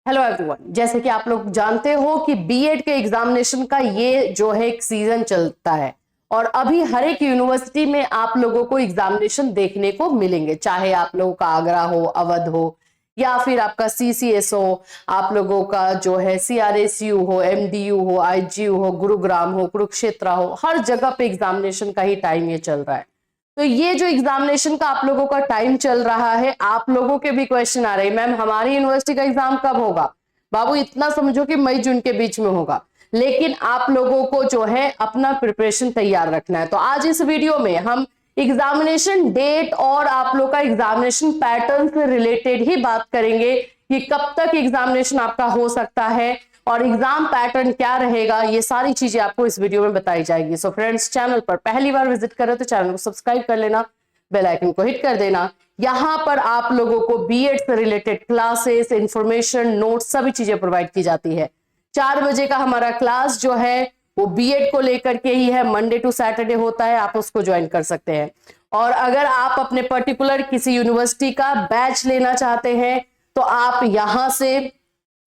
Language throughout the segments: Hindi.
हेलो एवरीवन, जैसे कि आप लोग जानते हो कि बीएड के एग्जामिनेशन का ये जो है एक सीजन चलता है और अभी हर एक यूनिवर्सिटी में आप लोगों को एग्जामिनेशन देखने को मिलेंगे, चाहे आप लोगों का आगरा हो, अवध हो या फिर आपका सीसीएस हो, आप लोगों का जो है सीआरएसयू हो, एमडीयू हो, आईजीयू हो, गुरुग्राम हो, कुरुक्षेत्र हो, हर जगह पे एग्जामिनेशन का ही टाइम ये चल रहा है। तो ये जो एग्जामिनेशन का आप लोगों का टाइम चल रहा है, आप लोगों के भी क्वेश्चन आ रहे हैं, मैम हमारी यूनिवर्सिटी का एग्जाम कब होगा? बाबू इतना समझो कि मई जून के बीच में होगा, लेकिन आप लोगों को जो है अपना प्रिपरेशन तैयार रखना है। तो आज इस वीडियो में हम एग्जामिनेशन डेट और आप लोग का एग्जामिनेशन पैटर्न से रिलेटेड ही बात करेंगे कि कब तक एग्जामिनेशन आपका हो सकता है और एग्जाम पैटर्न क्या रहेगा, ये सारी चीजें आपको इस वीडियो में बताई जाएगी। सो फ्रेंड्स, चैनल पर पहली बार विजिट करें तो चैनल को सब्सक्राइब कर लेना, बेल आइकन को हिट कर देना। यहाँ पर आप लोगों को बीएड से रिलेटेड क्लासेस, इंफॉर्मेशन, नोट्स सभी चीजें प्रोवाइड की जाती है। 4 बजे का हमारा क्लास जो है वो बीएड को लेकर के ही है, मंडे टू सैटरडे होता है, आप उसको ज्वाइन कर सकते हैं। और अगर आप अपने पर्टिकुलर किसी यूनिवर्सिटी का बैच लेना चाहते हैं तो आप यहां से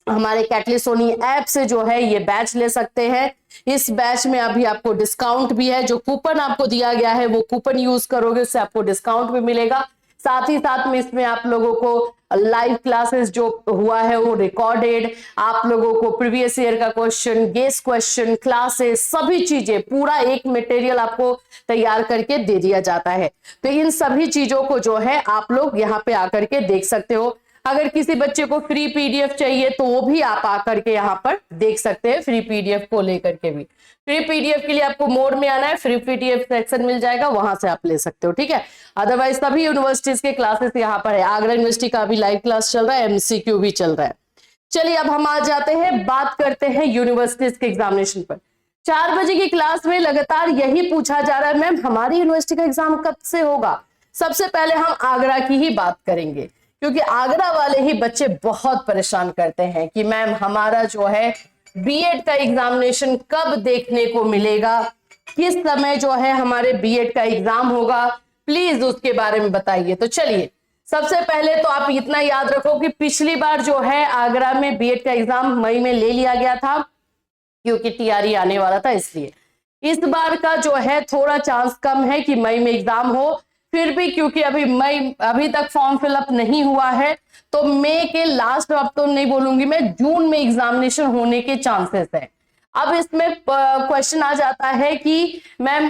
हमारे कैटलिस्ट सोनी ऐप से जो है ये बैच ले सकते हैं। इस बैच में अभी आपको डिस्काउंट भी है, जो कूपन आपको दिया गया है वो कूपन यूज करोगे उससे आपको डिस्काउंट भी मिलेगा। साथ ही साथ में इसमें आप लोगों को लाइव क्लासेस जो हुआ है वो रिकॉर्डेड, आप लोगों को प्रीवियस ईयर का क्वेश्चन, गेस्ट क्वेश्चन, क्लासेस, सभी चीजें, पूरा एक मटेरियल आपको तैयार करके दे दिया जाता है। तो इन सभी चीजों को जो है आप लोग यहाँ पे आकर के देख सकते हो। अगर किसी बच्चे को फ्री पीडीएफ चाहिए तो वो भी आप आकर के यहाँ पर देख सकते हैं, फ्री पीडीएफ को लेकर के भी। फ्री पीडीएफ के लिए आपको मोड में आना है, फ्री पीडीएफ सेक्शन मिल जाएगा, वहां से आप ले सकते हो, ठीक है। अदरवाइज सभी यूनिवर्सिटीज के क्लासेस यहाँ पर है। आगरा यूनिवर्सिटी का भी लाइव क्लास चल रहा है, एमसीक्यू भी चल रहा है। चलिए अब हम आ जाते हैं, बात करते हैं यूनिवर्सिटीज के एग्जामिनेशन पर। 4 बजे की क्लास में लगातार यही पूछा जा रहा है, मैम हमारी यूनिवर्सिटी का एग्जाम कब से होगा? सबसे पहले हम आगरा की ही बात करेंगे, क्योंकि आगरा वाले ही बच्चे बहुत परेशान करते हैं कि मैम हमारा जो है बीएड का एग्जामिनेशन कब देखने को मिलेगा, किस समय जो है हमारे बीएड का एग्जाम होगा, प्लीज उसके बारे में बताइए। तो चलिए, सबसे पहले तो आप इतना याद रखो कि पिछली बार जो है आगरा में बीएड का एग्जाम मई में ले लिया गया था, क्योंकि टीआरई आने वाला था, इसलिए इस बार का जो है थोड़ा चांस कम है कि मई में एग्जाम हो। फिर भी क्योंकि अभी तक फॉर्म फिलअप नहीं हुआ है तो मई के लास्ट, अब तो नहीं बोलूंगी मैं, जून में एग्जामिनेशन होने के चांसेस है। अब इसमें क्वेश्चन आ जाता है कि मैम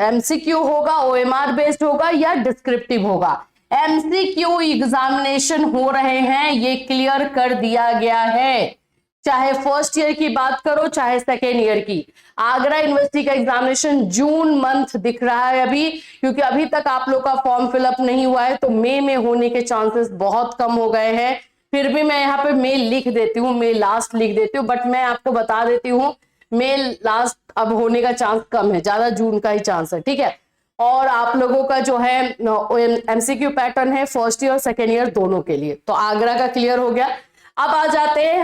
एमसीक्यू होगा, ओएमआर बेस्ड होगा या डिस्क्रिप्टिव होगा। एमसीक्यू एग्जामिनेशन हो रहे हैं, ये क्लियर कर दिया गया है। चाहे फर्स्ट ईयर की बात करो चाहे सेकेंड ईयर की, आगरा यूनिवर्सिटी का एग्जामिनेशन जून मंथ दिख रहा है अभी, क्योंकि अभी तक आप लोग का फॉर्म फिलअप नहीं हुआ है तो मई में होने के चांसेस बहुत कम हो गए हैं। फिर भी मैं यहाँ पे मई लिख देती हूँ, मई लास्ट लिख देती हूँ, बट मैं आपको बता देती हूँ मई लास्ट अब होने का चांस कम है, ज्यादा जून का ही चांस है, ठीक है। और आप लोगों का जो है एमसीक्यू पैटर्न है फर्स्ट ईयर सेकेंड ईयर दोनों के लिए। तो आगरा का क्लियर हो गया। अब आ जाते हैं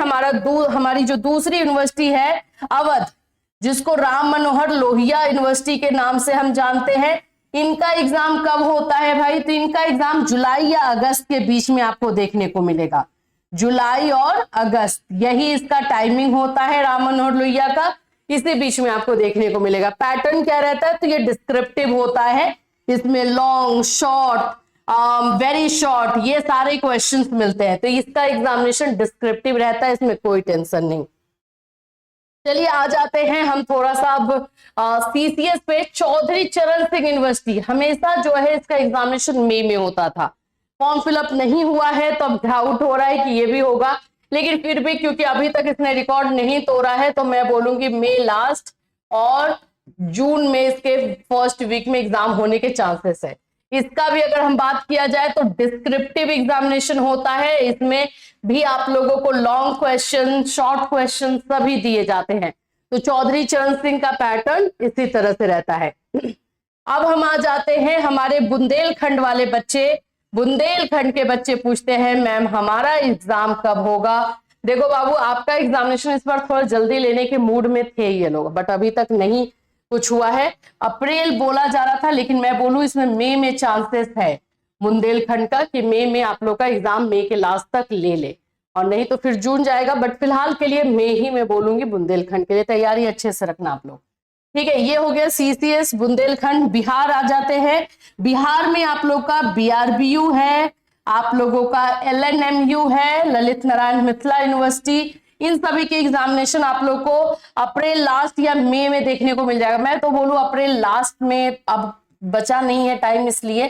हमारी जो दूसरी यूनिवर्सिटी है अवध, जिसको राम मनोहर लोहिया यूनिवर्सिटी के नाम से हम जानते हैं। इनका एग्जाम कब होता है भाई? तो इनका एग्जाम जुलाई या अगस्त के बीच में आपको देखने को मिलेगा। जुलाई और अगस्त यही इसका टाइमिंग होता है राम मनोहर लोहिया का, इसी बीच में आपको देखने को मिलेगा। पैटर्न क्या रहता है? तो ये डिस्क्रिप्टिव होता है, इसमें लॉन्ग, शॉर्ट, वेरी शॉर्ट, ये सारे क्वेश्चंस मिलते हैं। तो इसका एग्जामिनेशन डिस्क्रिप्टिव रहता है, इसमें कोई टेंशन नहीं। चलिए आ जाते हैं हम थोड़ा सा अब सीसीएस पे। चौधरी चरण सिंह यूनिवर्सिटी, हमेशा जो है इसका एग्जामिनेशन मई में होता था, फॉर्म फिलअप नहीं हुआ है तो अब डाउट हो रहा है कि ये भी होगा, लेकिन फिर भी क्योंकि अभी तक इसने रिकॉर्ड नहीं तोड़ा है तो मैं बोलूंगी मई लास्ट और जून में इसके फर्स्ट वीक में एग्जाम होने के चांसेस है। इसका भी अगर हम बात किया जाए तो डिस्क्रिप्टिव एग्जामिनेशन होता है, इसमें भी आप लोगों को लॉन्ग क्वेश्चन, शॉर्ट क्वेश्चन सभी दिए जाते हैं। तो चौधरी चरण सिंह का पैटर्न इसी तरह से रहता है। अब हम आ जाते हैं हमारे बुंदेलखंड वाले बच्चे। बुंदेलखंड के बच्चे पूछते हैं मैम हमारा एग्जाम कब होगा? देखो बाबू, आपका एग्जामिनेशन इस बार थोड़ा जल्दी लेने के मूड में थे ये लोग, बट अभी तक नहीं कुछ हुआ है। अप्रैल बोला जा रहा था, लेकिन मैं बोलूं इसमें मई में चांसेस है बुंदेलखंड का कि मई में आप लोग का एग्जाम मई के लास्ट तक ले ले। और नहीं तो फिर जून जाएगा, बट फिलहाल के लिए मई ही मैं बोलूंगी बुंदेलखंड के लिए। तैयारी अच्छे से रखना आप लोग, ठीक है। ये हो गया सीसीएस बुंदेलखंड। बिहार आ जाते हैं। बिहार में आप लोग का बीआरबीयू है, आप लोगों का एलएनएमयू है, ललित नारायण मिथिला यूनिवर्सिटी। इन सभी के एग्जामिनेशन आप लोग को अप्रैल लास्ट या मई में देखने को मिल जाएगा। मैं तो बोलूं अप्रैल लास्ट में, अब बचा नहीं है टाइम इसलिए,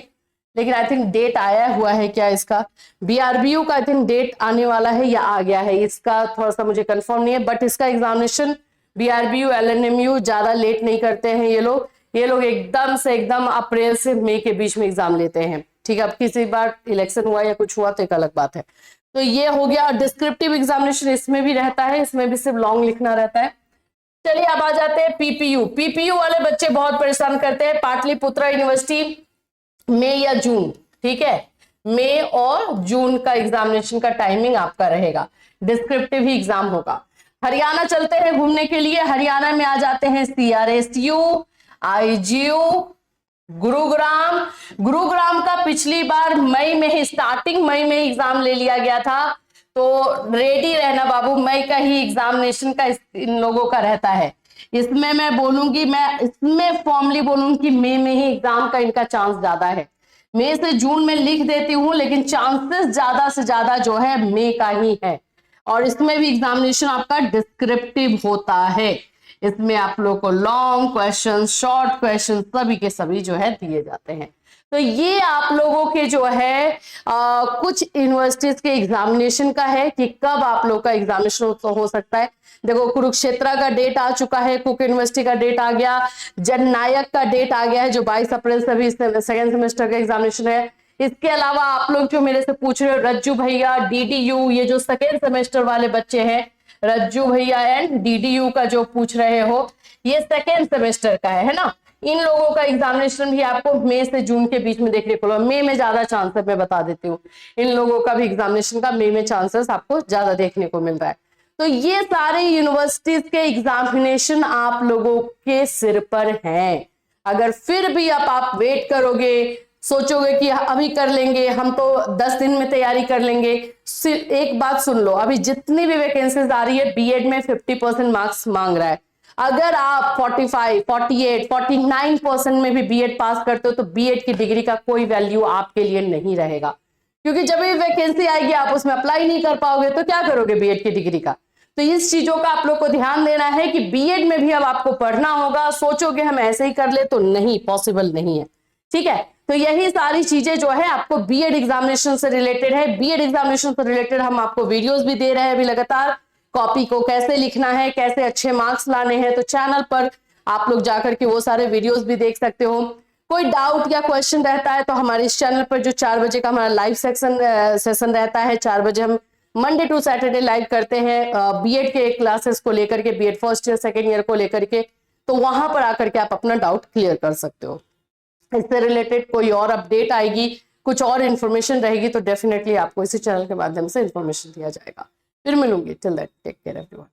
लेकिन आई थिंक डेट आया हुआ है क्या इसका, बीआरबीयू का आई थिंक डेट आने वाला है या आ गया है, इसका थोड़ा सा मुझे कंफर्म नहीं है। बट इसका एग्जामिनेशन बीआरबीयू एलएनएमयू ज्यादा लेट नहीं करते हैं ये लोग एकदम से एकदम अप्रैल से मई के बीच में एग्जाम लेते हैं, ठीक है। अब किसी बार इलेक्शन हुआ या कुछ हुआ तो एक अलग बात है। तो ये हो गया डिस्क्रिप्टिव एग्जामिनेशन, इसमें भी रहता है, इसमें भी सिर्फ लॉन्ग लिखना रहता है। चलिए अब आ जाते हैं पीपीयू। पीपीयू वाले बच्चे बहुत परेशान करते हैं। पाटलिपुत्रा यूनिवर्सिटी मई या जून, ठीक है, मई और जून का एग्जामिनेशन का टाइमिंग आपका रहेगा, डिस्क्रिप्टिव ही एग्जाम होगा। हरियाणा चलते हैं घूमने के लिए। हरियाणा में आ जाते हैं सीआरएसयू, आईजीयू, गुरुग्राम का पिछली बार मई में ही, स्टार्टिंग मई में ही एग्जाम ले लिया गया था, तो रेडी रहना बाबू, मई का ही एग्जामिनेशन का इन लोगों का रहता है। इसमें मैं बोलूंगी, मैं इसमें फॉर्मली बोलूंगी कि मई में ही एग्जाम का इनका चांस ज्यादा है। मई से जून में लिख देती हूँ, लेकिन चांसेस ज्यादा से ज्यादा जो है मई का ही है। और इसमें भी एग्जामिनेशन आपका डिस्क्रिप्टिव होता है। इसमें आप लोग को लॉन्ग क्वेश्चन, शॉर्ट क्वेश्चन सभी के सभी जो है दिए जाते हैं। तो ये आप लोगों के जो है कुछ यूनिवर्सिटीज के एग्जामिनेशन का है कि कब आप लोग का एग्जामिनेशन हो सकता है। देखो कुरुक्षेत्र का डेट आ चुका है, कुक यूनिवर्सिटी का डेट आ गया, जननायक का डेट आ गया है जो 22 अप्रैल से भी सेकेंड सेमेस्टर का एग्जामिनेशन है। इसके अलावा आप लोग जो मेरे से पूछ रहे हो, रज्जू भैया, डीडीयू, ये जो सेकेंड सेमेस्टर वाले बच्चे हैं, रज्जू भैया एंड डीडीयू का जो पूछ रहे हो, ये सेकेंड सेमेस्टर का है ना। इन लोगों का एग्जामिनेशन भी आपको मई से जून के बीच में देखने को मिलेगा। मई में ज्यादा चांस है, मैं बता देती हूँ, इन लोगों का भी एग्जामिनेशन का मई में चांसेस आपको ज्यादा देखने को मिल रहा है। तो ये सारे यूनिवर्सिटीज के एग्जामिनेशन आप लोगों के सिर पर हैं। अगर फिर भी आप वेट करोगे, सोचोगे कि अभी कर लेंगे, हम तो 10 दिन में तैयारी कर लेंगे, सिर्फ एक बात सुन लो, अभी जितनी भी वैकेंसीज आ रही है बीएड में 50% मार्क्स मांग रहा है। अगर आप 45, 48, 49% में भी बीएड पास करते हो तो बीएड की डिग्री का कोई वैल्यू आपके लिए नहीं रहेगा, क्योंकि जब भी वैकेंसी आएगी आप उसमें अप्लाई नहीं कर पाओगे तो क्या करोगे बीएड की डिग्री का। तो इस चीजों का आप लोग को ध्यान देना है कि बीएड में भी अब आपको पढ़ना होगा। सोचोगे हम ऐसे ही कर ले तो नहीं, पॉसिबल नहीं है, ठीक है। तो यही सारी चीजें जो है आपको बीएड एग्जामिनेशन से रिलेटेड है। बीएड एग्जामिनेशन से रिलेटेड हम आपको वीडियोस भी दे रहे हैं अभी लगातार, कॉपी को कैसे लिखना है, कैसे अच्छे मार्क्स लाने हैं, तो चैनल पर आप लोग जाकर के वो सारे वीडियोस भी देख सकते हो। कोई डाउट या क्वेश्चन रहता है तो हमारे इस चैनल पर जो 4 बजे का हमारा लाइव सेशन रहता है, 4 बजे हम मंडे टू सैटरडे लाइव करते हैं बीएड के क्लासेस को लेकर के, BEd first year second year को लेकर के, तो वहां पर आकर के आप अपना डाउट क्लियर कर सकते हो। इससे रिलेटेड कोई और अपडेट आएगी, कुछ और इन्फॉर्मेशन रहेगी तो डेफिनेटली आपको इसी चैनल के माध्यम से इन्फॉर्मेशन दिया जाएगा। फिर मिलूंगी, till that take care everyone.